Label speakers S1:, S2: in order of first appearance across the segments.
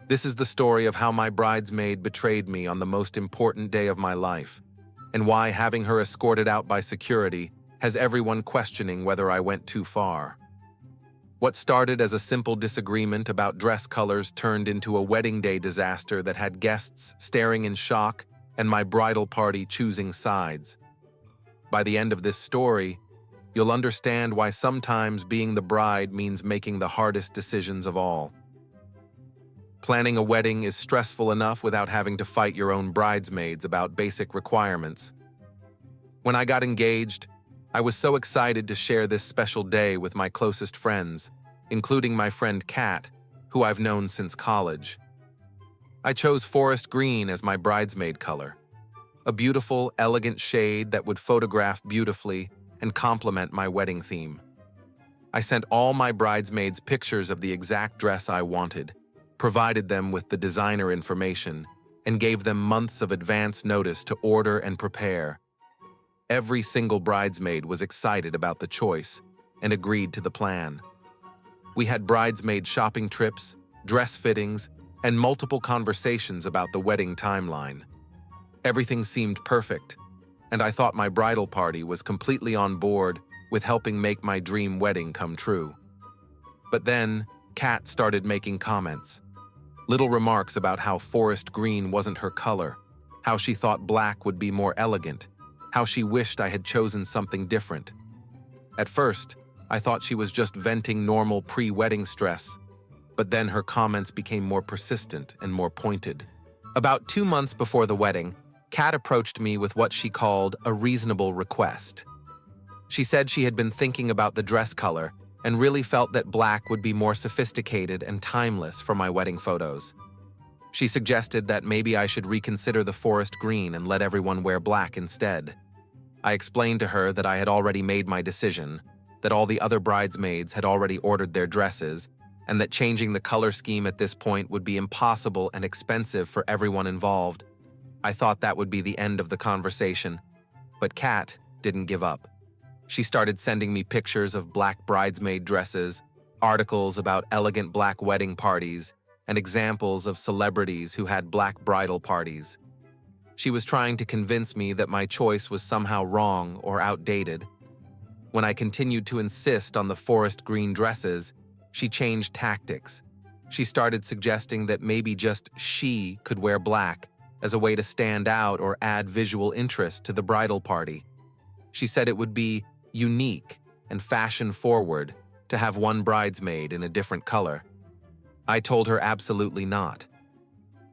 S1: This is the story of how my bridesmaid betrayed me on the most important day of my life, and why having her escorted out by security has everyone questioning whether I went too far. What started as a simple disagreement about dress colors turned into a wedding day disaster that had guests staring in shock and my bridal party choosing sides. By the end of this story, you'll understand why sometimes being the bride means making the hardest decisions of all. Planning a wedding is stressful enough without having to fight your own bridesmaids about basic requirements. When I got engaged, I was so excited to share this special day with my closest friends, including my friend Kat, who I've known since college. I chose forest green as my bridesmaid color, a beautiful, elegant shade that would photograph beautifully and complement my wedding theme. I sent all my bridesmaids pictures of the exact dress I wanted, provided them with the designer information, and gave them months of advance notice to order and prepare. Every single bridesmaid was excited about the choice and agreed to the plan. We had bridesmaid shopping trips, dress fittings, and multiple conversations about the wedding timeline. Everything seemed perfect, and I thought my bridal party was completely on board with helping make my dream wedding come true. But then, Kat started making comments. Little remarks about how forest green wasn't her color, how she thought black would be more elegant, how she wished I had chosen something different. At first, I thought she was just venting normal pre-wedding stress, but then her comments became more persistent and more pointed. About 2 months before the wedding, Kat approached me with what she called a reasonable request. She said she had been thinking about the dress color and really felt that black would be more sophisticated and timeless for my wedding photos. She suggested that maybe I should reconsider the forest green and let everyone wear black instead. I explained to her that I had already made my decision, that all the other bridesmaids had already ordered their dresses, and that changing the color scheme at this point would be impossible and expensive for everyone involved. I thought that would be the end of the conversation, but Kat didn't give up. She started sending me pictures of black bridesmaid dresses, articles about elegant black wedding parties, and examples of celebrities who had black bridal parties. She was trying to convince me that my choice was somehow wrong or outdated. When I continued to insist on the forest green dresses, she changed tactics. She started suggesting that maybe just she could wear black as a way to stand out or add visual interest to the bridal party. She said it would be unique and fashion-forward to have one bridesmaid in a different color. I told her absolutely not.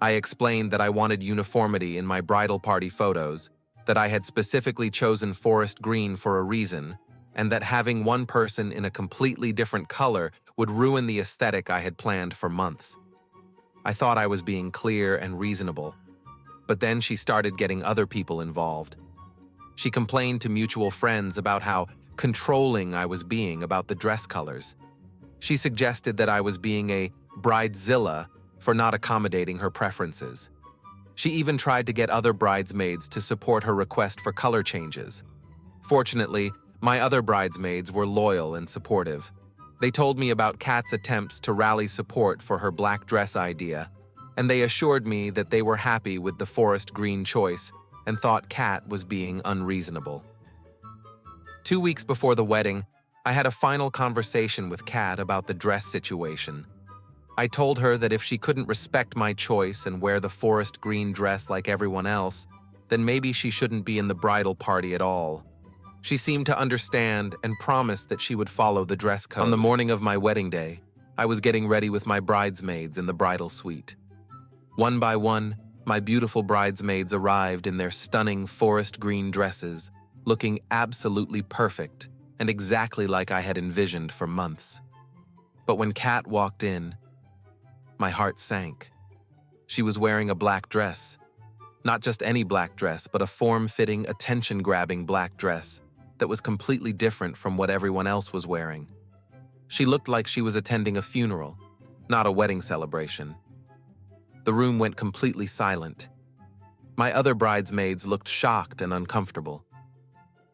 S1: I explained that I wanted uniformity in my bridal party photos, that I had specifically chosen forest green for a reason, and that having one person in a completely different color would ruin the aesthetic I had planned for months. I thought I was being clear and reasonable, but then she started getting other people involved. She complained to mutual friends about how controlling I was being about the dress colors. She suggested that I was being a bridezilla for not accommodating her preferences. She even tried to get other bridesmaids to support her request for color changes. Fortunately, my other bridesmaids were loyal and supportive. They told me about Kat's attempts to rally support for her black dress idea, and they assured me that they were happy with the forest green choice and thought Kat was being unreasonable. 2 weeks before the wedding, I had a final conversation with Kat about the dress situation. I told her that if she couldn't respect my choice and wear the forest green dress like everyone else, then maybe she shouldn't be in the bridal party at all. She seemed to understand and promised that she would follow the dress code. On the morning of my wedding day, I was getting ready with my bridesmaids in the bridal suite. One by one, my beautiful bridesmaids arrived in their stunning forest green dresses, looking absolutely perfect and exactly like I had envisioned for months. But when Kat walked in, my heart sank. She was wearing a black dress. Not just any black dress, but a form-fitting, attention-grabbing black dress that was completely different from what everyone else was wearing. She looked like she was attending a funeral, not a wedding celebration. The room went completely silent. My other bridesmaids looked shocked and uncomfortable.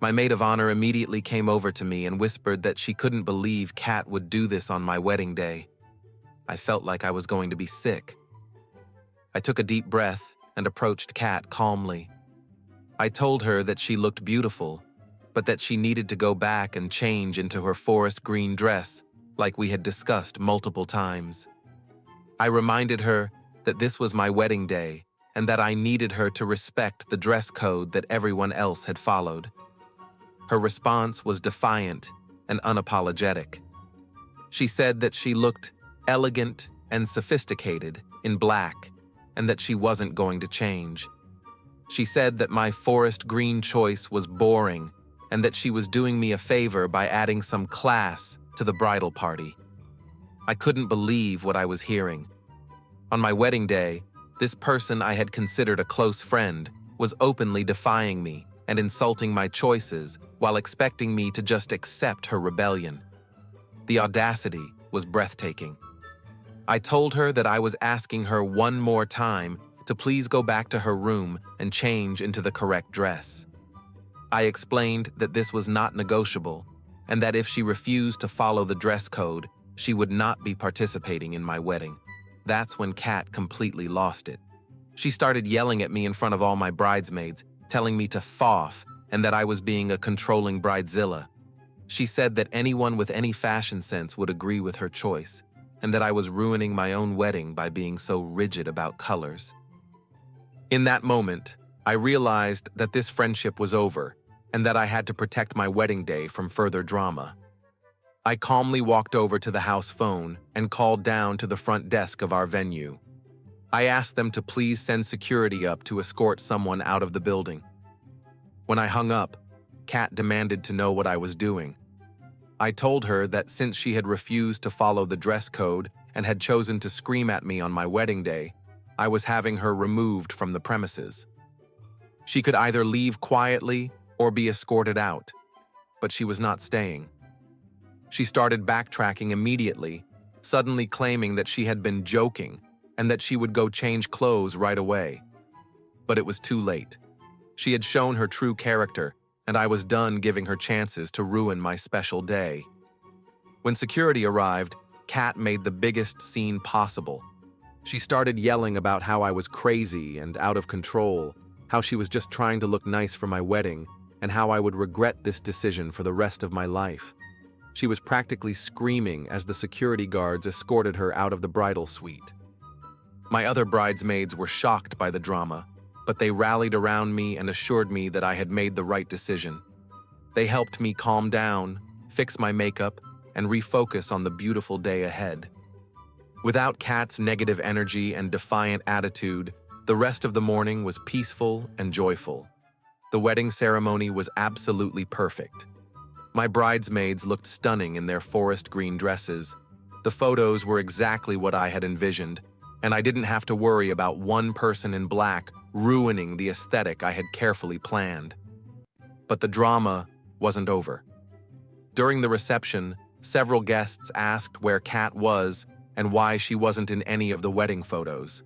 S1: My maid of honor immediately came over to me and whispered that she couldn't believe Kat would do this on my wedding day. I felt like I was going to be sick. I took a deep breath and approached Kat calmly. I told her that she looked beautiful, but that she needed to go back and change into her forest green dress, like we had discussed multiple times. I reminded her that this was my wedding day and that I needed her to respect the dress code that everyone else had followed. Her response was defiant and unapologetic. She said that she looked elegant and sophisticated in black and that she wasn't going to change. She said that my forest green choice was boring and that she was doing me a favor by adding some class to the bridal party. I couldn't believe what I was hearing. On my wedding day, this person I had considered a close friend was openly defying me and insulting my choices while expecting me to just accept her rebellion. The audacity was breathtaking. I told her that I was asking her one more time to please go back to her room and change into the correct dress. I explained that this was not negotiable and that if she refused to follow the dress code, she would not be participating in my wedding. That's when Kat completely lost it. She started yelling at me in front of all my bridesmaids, telling me to f off and that I was being a controlling bridezilla. She said that anyone with any fashion sense would agree with her choice, and that I was ruining my own wedding by being so rigid about colors. In that moment, I realized that this friendship was over and that I had to protect my wedding day from further drama. I calmly walked over to the house phone and called down to the front desk of our venue. I asked them to please send security up to escort someone out of the building. When I hung up, Kat demanded to know what I was doing. I told her that since she had refused to follow the dress code and had chosen to scream at me on my wedding day, I was having her removed from the premises. She could either leave quietly or be escorted out, but she was not staying. She started backtracking immediately, suddenly claiming that she had been joking and that she would go change clothes right away. But it was too late. She had shown her true character, and I was done giving her chances to ruin my special day. When security arrived, Kat made the biggest scene possible. She started yelling about how I was crazy and out of control, how she was just trying to look nice for my wedding, and how I would regret this decision for the rest of my life. She was practically screaming as the security guards escorted her out of the bridal suite. My other bridesmaids were shocked by the drama, but they rallied around me and assured me that I had made the right decision. They helped me calm down, fix my makeup, and refocus on the beautiful day ahead. Without Kat's negative energy and defiant attitude, the rest of the morning was peaceful and joyful. The wedding ceremony was absolutely perfect. My bridesmaids looked stunning in their forest green dresses. The photos were exactly what I had envisioned, and I didn't have to worry about one person in black ruining the aesthetic I had carefully planned. But the drama wasn't over. During the reception, several guests asked where Kat was and why she wasn't in any of the wedding photos.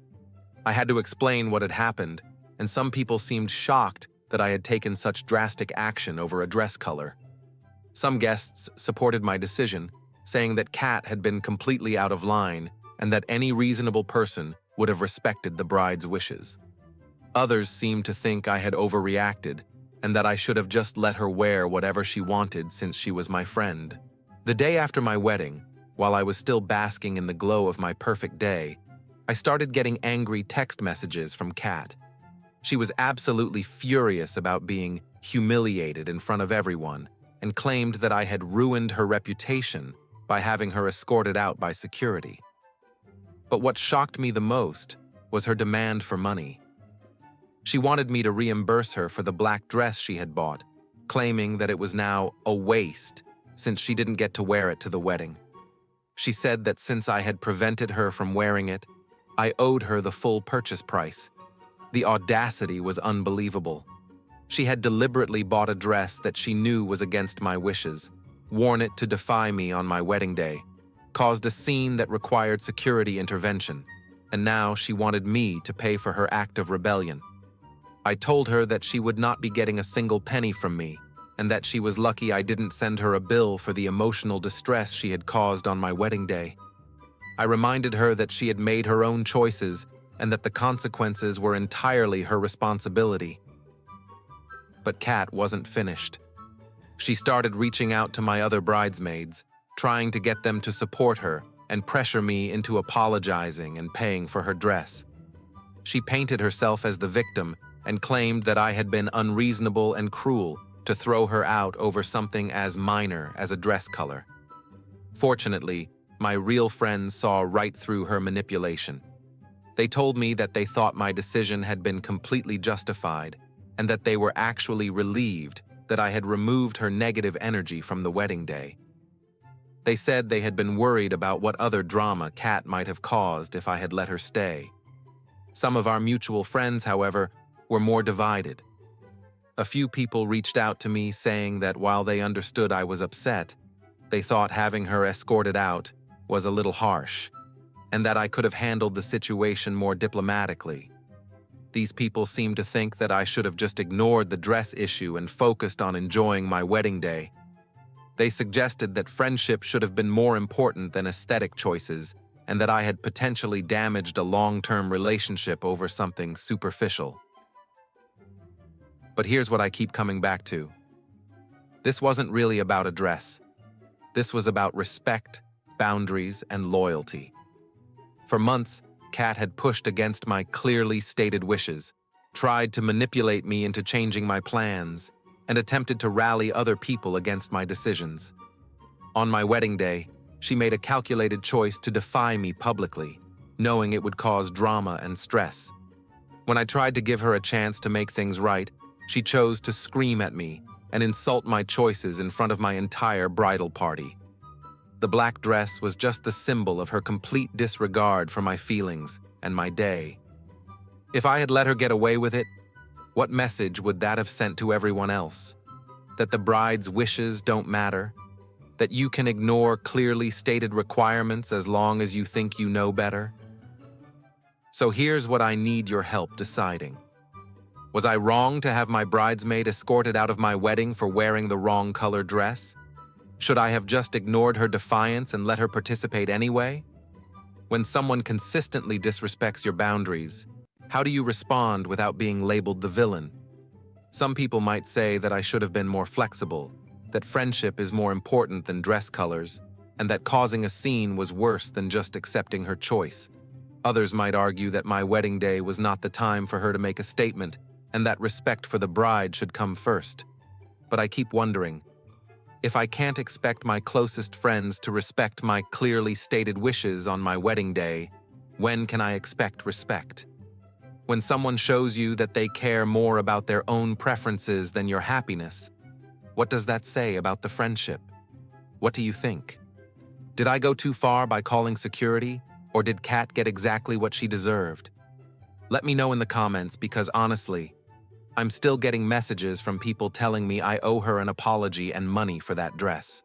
S1: I had to explain what had happened, and some people seemed shocked that I had taken such drastic action over a dress color. Some guests supported my decision, saying that Kat had been completely out of line and that any reasonable person would have respected the bride's wishes. Others seemed to think I had overreacted and that I should have just let her wear whatever she wanted since she was my friend. The day after my wedding, while I was still basking in the glow of my perfect day, I started getting angry text messages from Kat. She was absolutely furious about being humiliated in front of everyone and claimed that I had ruined her reputation by having her escorted out by security. But what shocked me the most was her demand for money. She wanted me to reimburse her for the black dress she had bought, claiming that it was now a waste since she didn't get to wear it to the wedding. She said that since I had prevented her from wearing it, I owed her the full purchase price. The audacity was unbelievable. She had deliberately bought a dress that she knew was against my wishes, worn it to defy me on my wedding day, caused a scene that required security intervention, and now she wanted me to pay for her act of rebellion. I told her that she would not be getting a single penny from me, and that she was lucky I didn't send her a bill for the emotional distress she had caused on my wedding day. I reminded her that she had made her own choices and that the consequences were entirely her responsibility. But Kat wasn't finished. She started reaching out to my other bridesmaids, trying to get them to support her and pressure me into apologizing and paying for her dress. She painted herself as the victim and claimed that I had been unreasonable and cruel to throw her out over something as minor as a dress color. Fortunately, my real friends saw right through her manipulation. They told me that they thought my decision had been completely justified and that they were actually relieved that I had removed her negative energy from the wedding day. They said they had been worried about what other drama Kat might have caused if I had let her stay. Some of our mutual friends, however, were more divided. A few people reached out to me saying that while they understood I was upset, they thought having her escorted out was a little harsh, and that I could have handled the situation more diplomatically. These people seemed to think that I should have just ignored the dress issue and focused on enjoying my wedding day. They suggested that friendship should have been more important than aesthetic choices, and that I had potentially damaged a long-term relationship over something superficial. But here's what I keep coming back to. This wasn't really about a dress. This was about respect, boundaries, and loyalty. For months, Kat had pushed against my clearly stated wishes, tried to manipulate me into changing my plans, and attempted to rally other people against my decisions. On my wedding day, she made a calculated choice to defy me publicly, knowing it would cause drama and stress. When I tried to give her a chance to make things right, she chose to scream at me and insult my choices in front of my entire bridal party. The black dress was just the symbol of her complete disregard for my feelings and my day. If I had let her get away with it, what message would that have sent to everyone else? That the bride's wishes don't matter? That you can ignore clearly stated requirements as long as you think you know better? So here's what I need your help deciding. Was I wrong to have my bridesmaid escorted out of my wedding for wearing the wrong color dress? Should I have just ignored her defiance and let her participate anyway? When someone consistently disrespects your boundaries, how do you respond without being labeled the villain? Some people might say that I should have been more flexible, that friendship is more important than dress colors, and that causing a scene was worse than just accepting her choice. Others might argue that my wedding day was not the time for her to make a statement, and that respect for the bride should come first. But I keep wondering, if I can't expect my closest friends to respect my clearly stated wishes on my wedding day, when can I expect respect? When someone shows you that they care more about their own preferences than your happiness, what does that say about the friendship? What do you think? Did I go too far by calling security, or did Kat get exactly what she deserved? Let me know in the comments because honestly, I'm still getting messages from people telling me I owe her an apology and money for that dress.